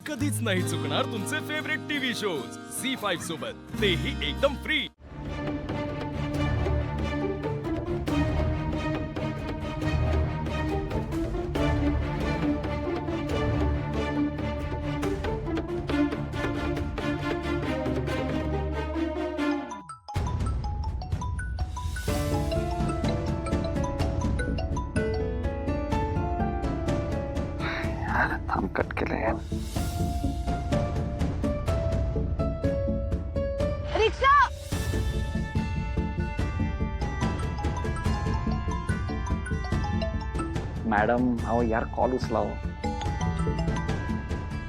कधीच नाही चुकणार तुमचे फेवरेट टीव्ही शोज झी5 सोबत, तेही एकदम फ्री। थांब कट केलं यार। रिक्षा मॅडम अहो यार कॉल उचलाव।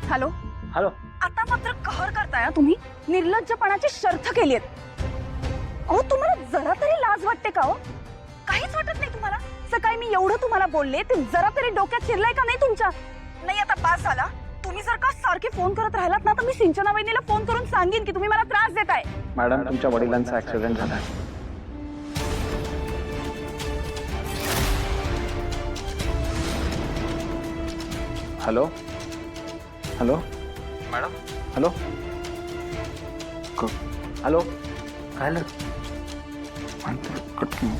हॅलो हॅलो आता मात्र कहर करताय हा तुम्ही, निर्लज्जपणाची शर्थ केलीत। अहो तुम्हाला जरा तरी लाज वाटते का? हो काहीच वाटत नाही तुम्हाला? सकाळी मी एवढं तुम्हाला बोलले ते जरा तरी डोक्यात शिरलंय का नाही तुमच्या? नाही आता पास झाला। तुम्ही जर का सारखे फोन करत राहिलात ना तर मी सिंचना वहिनीला फोन करून सांगेन की तुम्ही मला त्रास देताय। मॅडम तुमच्या वडिलांचा ऍक्सिडेंट झाला। Hello hello madam hello hello काय कट केलं।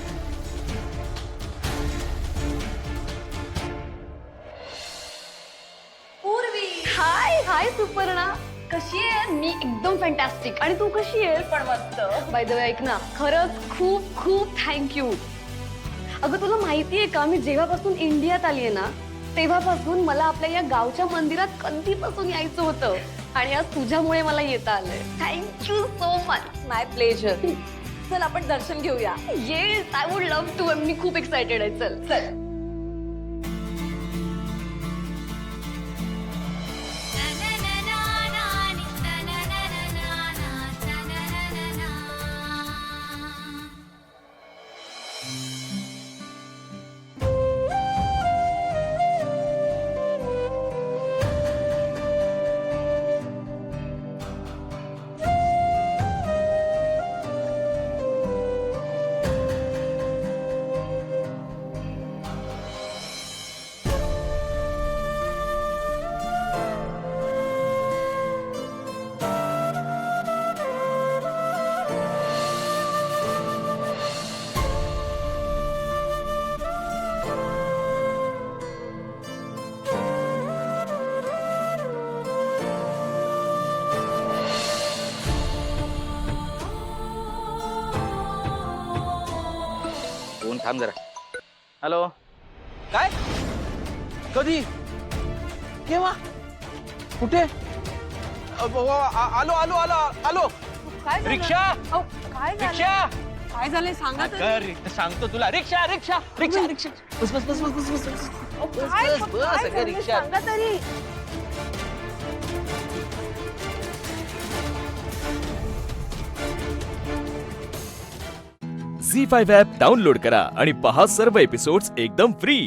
पूर्वी हाय हाय सुपर्णा, कशी आहे? मी एकदम फॅन्टॅस्टिक। आणि तू कशी आहेस? पण मस्त। बाय द वे ऐक ना, खरंच खूप खूप थँक्यू। अगं तुला माहिती आहे का, मी जेव्हापासून इंडियात आलीये ना तेव्हापासून मला आपल्या या गावच्या मंदिरात कधीपासून यायचं होतं आणि आज तुझ्यामुळे मला येता आलंय। Thank you so much. My pleasure. चल आपण दर्शन घेऊया। Yes I would love to. मी खूप एक्साइटेड आहे। चल चल। थांब जरा। हॅलो काय? कधी? केव्हा? कुठे? आलो आलो आलो आलो। रिक्षा काय रिक्षा काय झालंय सांगा अगं, सांगतो तुला। रिक्षा रिक्षा रिक्षा रिक्षा बस बस बस बस बस बस बस बस बस अगं रिक्षा। सांगा तरी। झी5 ॲप डाउनलोड करा आणि पहा सर्व एपिसोड्स एकदम फ्री।